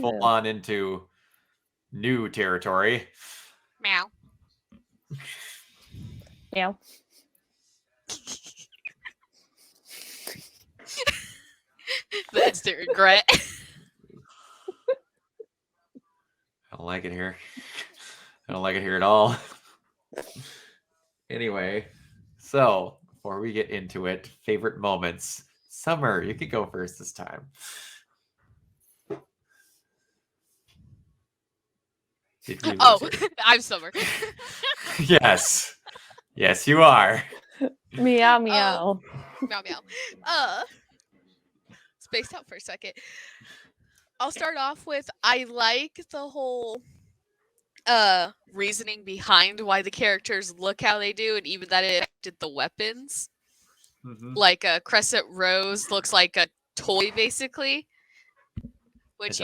full on into new territory. Meow. Meow. The instant regret. I don't like it here. I don't like it here at all. Anyway, so before we get into it, favorite moments. Summer, you could go first this time. Oh, I'm Summer. Yes. Yes, you are. Meow meow. Meow meow. Spaced out for a second. I'll start off with I like the whole reasoning behind why the characters look how they do, and even that it affected the weapons. Mm-hmm. Like a Crescent Rose looks like a toy, basically, which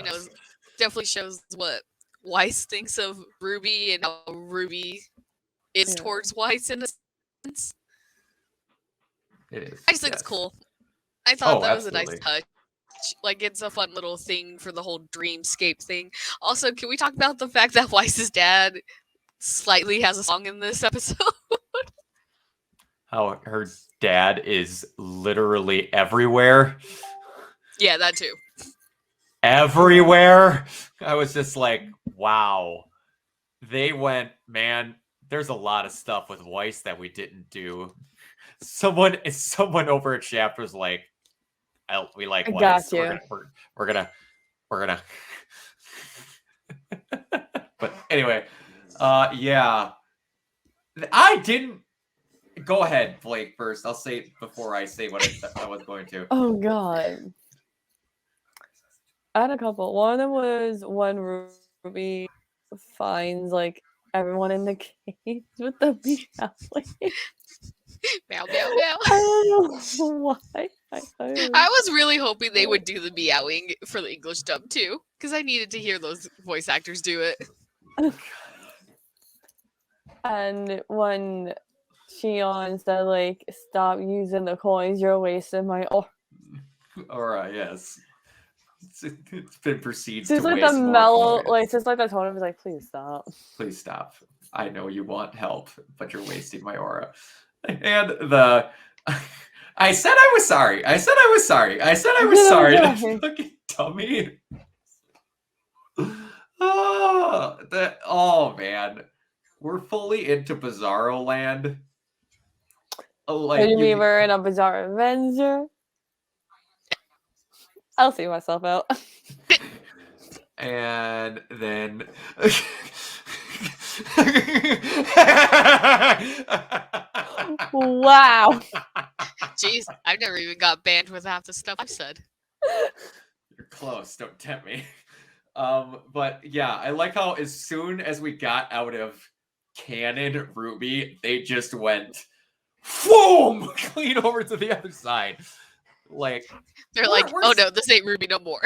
definitely shows what Weiss thinks of RWBY and how RWBY is towards Weiss in a sense. It is. I just think it's cool. I thought that was a nice touch. Like, it's a fun little thing for the whole dreamscape thing. Also, can we talk about the fact that Weiss's dad slightly has a song in this episode? How her dad is literally everywhere. Yeah, that too. Everywhere. I was just like, wow. They went, man, there's a lot of stuff with Weiss that we didn't do. Someone over at Shaft was like, we like Weiss. We're gonna But anyway, yeah. I didn't go ahead, Blake, first. I'll say it before I say what I was going to. Oh god. I had a couple. One of them was when RWBY finds like everyone in the cage with the meow. Meow meow meow. I don't know why. I was really hoping they would do the meowing for the English dub too, because I needed to hear those voice actors do it. And when Shion said, like, stop using the coins, you're wasting my aura. Yes. It's been proceeds to like waste the mellow, like, just like the tone of it, like, please stop. Please stop. I know you want help, but you're wasting my aura. And the... I said I was sorry. I said I was sorry. That fucking dummy. Oh, man. We're fully into Bizarro land. Like, you mean we're in a Bizarro Avenger? I'll see myself out. And then... Wow. Jeez, I've never even got banned with half the stuff I've said. You're close. Don't tempt me. But yeah, I like how as soon as we got out of canon RWBY, they just went boom, clean over to the other side. Like they're like, oh no, this ain't RWBY no more.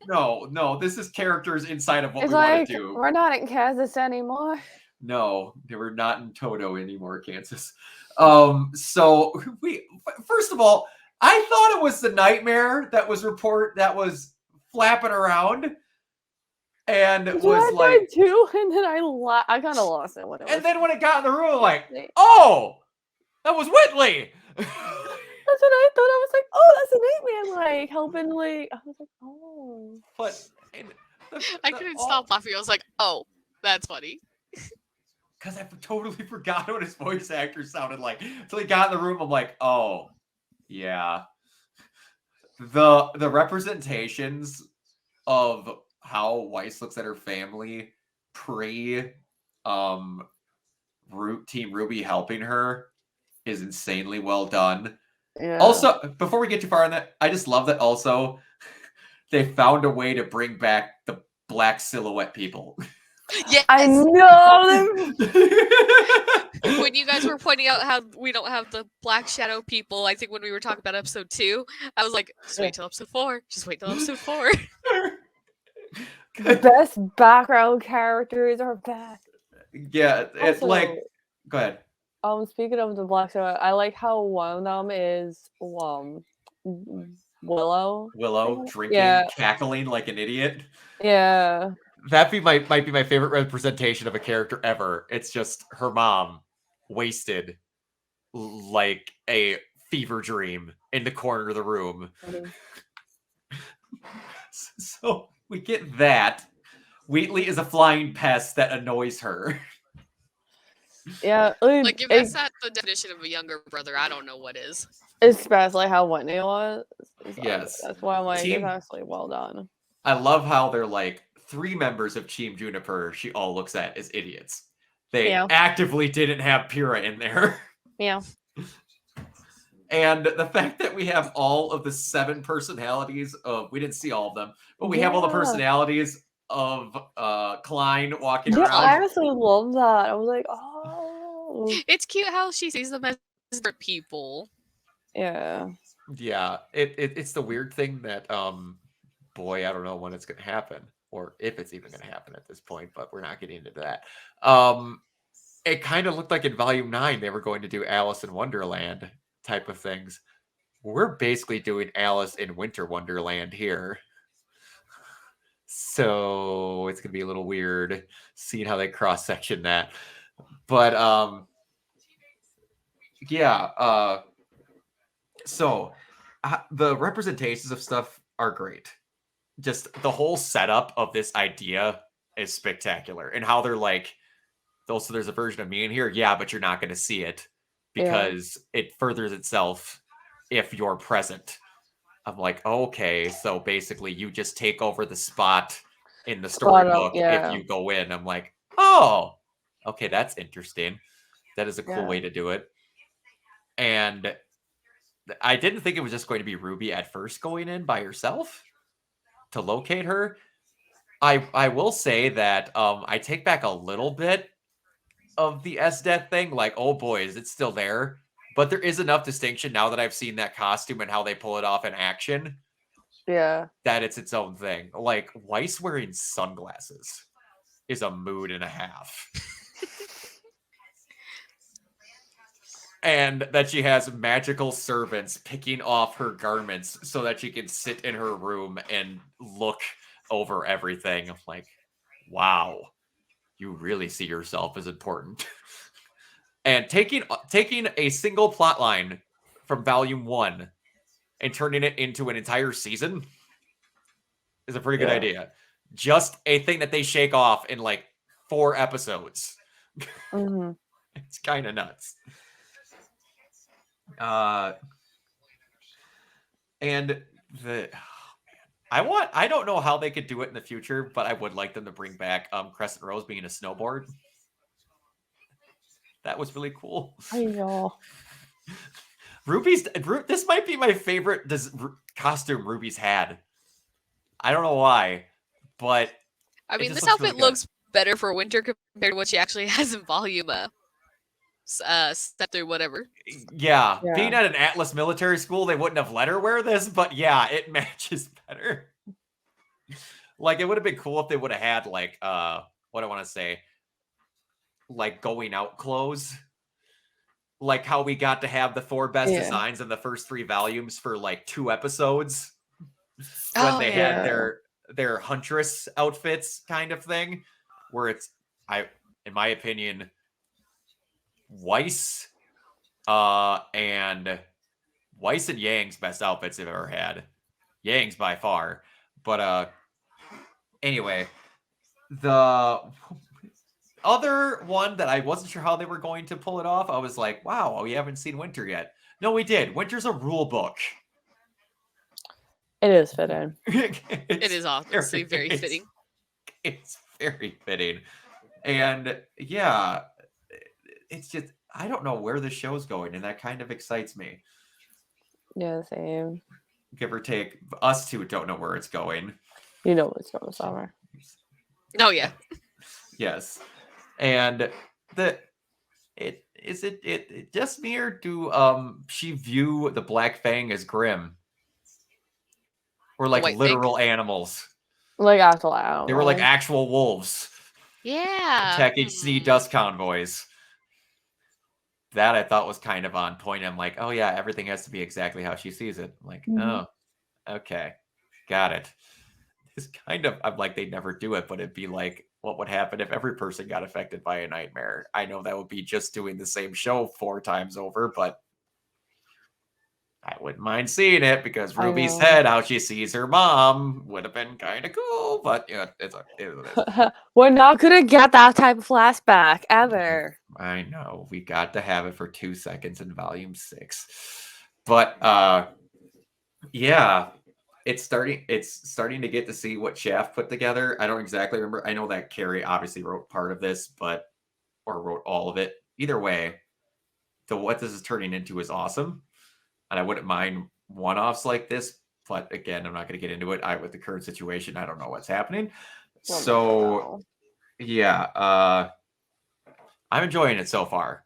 No, this is characters inside of what we like, want to do. We're not in Kansas anymore. No, we're not in Toto anymore, Kansas. So we first of all, I thought it was the nightmare that was flapping around. And it was like too, and then I kind of lost it. And then when it got in the room, like, oh, that was Whitley. That's what I thought. I was like, oh, that's a nightmare, like helping, like. I was like, oh. But I couldn't stop laughing. I was like, oh, that's funny. Because I totally forgot what his voice actor sounded like until he got in the room. I'm like, oh, yeah. The representations of how Weiss looks at her family pre Team RWBY helping her is insanely well done. Yeah. Also, before we get too far on that, I just love that also they found a way to bring back the black silhouette people. Yes. I know them. When you guys were pointing out how we don't have the black shadow people, I think when we were talking about episode 2, I was like, just wait till episode 4. Just wait till episode 4. The best background characters are back. Yeah, it's also, like, go ahead. Speaking of the black shadow, I like how one of them is Willow. drinking, cackling like an idiot. Yeah. That might be my favorite representation of a character ever. It's just her mom wasted like a fever dream in the corner of the room. So we get that. Wheatley is a flying pest that annoys her. Yeah. Like, if that's not the definition of a younger brother, I don't know what is. Especially how Whitney was. Yes. That's why I'm like, Team- it's actually well done. I love how they're like 3 members of Team Juniper she all looks at as idiots. They actively didn't have Pyrrha in there. Yeah. And the fact that we have all of the 7 personalities of, we didn't see all of them, but we have all the personalities of Klein walking around. I actually love that. I was like, oh. It's cute how she sees them as different people. Yeah. Yeah. It's the weird thing that, boy, I don't know when it's going to happen or if it's even going to happen at this point, but we're not getting into that. It kind of looked like in Volume 9, they were going to do Alice in Wonderland type of things. We're basically doing Alice in Winter Wonderland here. So it's going to be a little weird seeing how they cross-section that. But, yeah. So the representations of stuff are great. Just the whole setup of this idea is spectacular. And how they're like, also there's a version of me in here. Yeah, but you're not going to see it because it furthers itself if you're present. I'm like, okay, so basically you just take over the spot in the storybook if you go in. I'm like, oh, okay, that's interesting. That is a cool way to do it. And I didn't think it was just going to be Ruby at first going in by herself to locate her. I will say that I take back a little bit of the S-Death thing. Like, oh boy, is it still there? But there is enough distinction now that I've seen that costume and how they pull it off in action. Yeah. That it's its own thing. Like, Weiss wearing sunglasses is a mood and a half. And that she has magical servants picking off her garments so that she can sit in her room and look over everything. I'm like, wow, you really see yourself as important. And taking a single plot line from Volume 1 and turning it into an entire season is a pretty good idea. Just a thing that they shake off in like 4 episodes. Mm-hmm. It's kind of nuts. And I don't know how they could do it in the future, but I would like them to bring back Crescent Rose being a snowboard. That was really cool. I know. This might be my favorite costume Ruby's had. I don't know why, but I mean, this outfit looks better for winter compared to what she actually has in Volume step through whatever. Yeah, being at an Atlas military school, they wouldn't have let her wear this, but yeah, it matches better. Like, it would have been cool if they would have had like what I want to say, like going out clothes, like how we got to have the 4 best designs in the first 3 volumes for like 2 episodes when they had their huntress outfits kind of thing, where it's in my opinion, Weiss and Yang's best outfits they've ever had. Yang's by far. But anyway, the other one that I wasn't sure how they were going to pull it off, I was like, wow, we haven't seen Winter yet. No, we did. Winter's a rule book. It is fitting. It is obviously very fitting. It's very fitting. And yeah, it's just, I don't know where the show's going, and that kind of excites me. Yeah, same. Give or take. Us two don't know where it's going. You know what's going summer. Oh yeah. Yes. And it just me, or do she view the Black Fang as Grimm? Or like literal animals? Like actual animals. They were like actual wolves. Yeah. Attacking sea dust convoys. That I thought was kind of on point. I'm like, oh yeah, everything has to be exactly how she sees it. I'm like, oh, Okay. Got it. It's kind of, I'm like, they'd never do it, but it'd be like, what would happen if every person got affected by a nightmare? I know that would be just doing the same show 4 times over, but I wouldn't mind seeing it because I Ruby know. said how she sees her mom would have been kind of cool, but yeah, it is. We're not gonna get that type of flashback ever. I know we got to have it for 2 seconds in volume 6, but yeah, it's starting to get to see what Shaft put together. I don't exactly remember. I know that Carrie obviously wrote part of this, or wrote all of it. Either way, what this is turning into is awesome, and I wouldn't mind one-offs like this. But again, I'm not going to get into it. With the current situation, I don't know what's happening. So yeah, I'm enjoying it so far.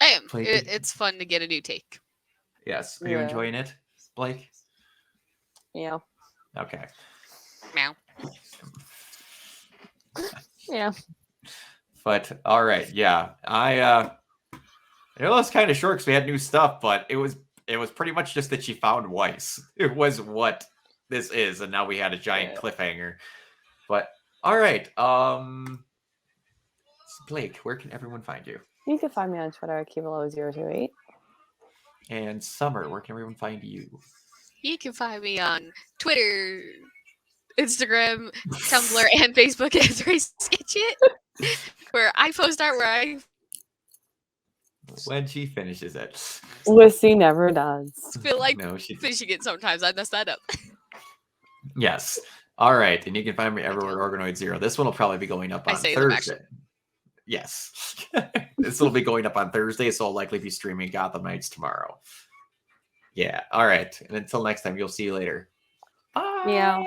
I am. It's fun to get a new take. Yes. Are you enjoying it, Blake? Yeah. Okay. Meow. Yeah. But all right, yeah. It was kind of short because we had new stuff, but it was pretty much just that she found Weiss. It was what this is, and now we had a giant cliffhanger. But all right, Blake, where can everyone find you? You can find me on Twitter at Kivalo028. And Summer, where can everyone find you? You can find me on Twitter, Instagram, Tumblr, and Facebook as RaySketchit, where I post art when she finishes it. Lissy never does. Feel like finishing it sometimes. I mess that up. Yes. All right. And you can find me everywhere Organoid Zero. This one will probably be going up on Thursday. Yes. This will be going up on Thursday, so I'll likely be streaming Gotham Knights tomorrow. Yeah. All right. And until next time, you'll see you later. Bye. Yeah.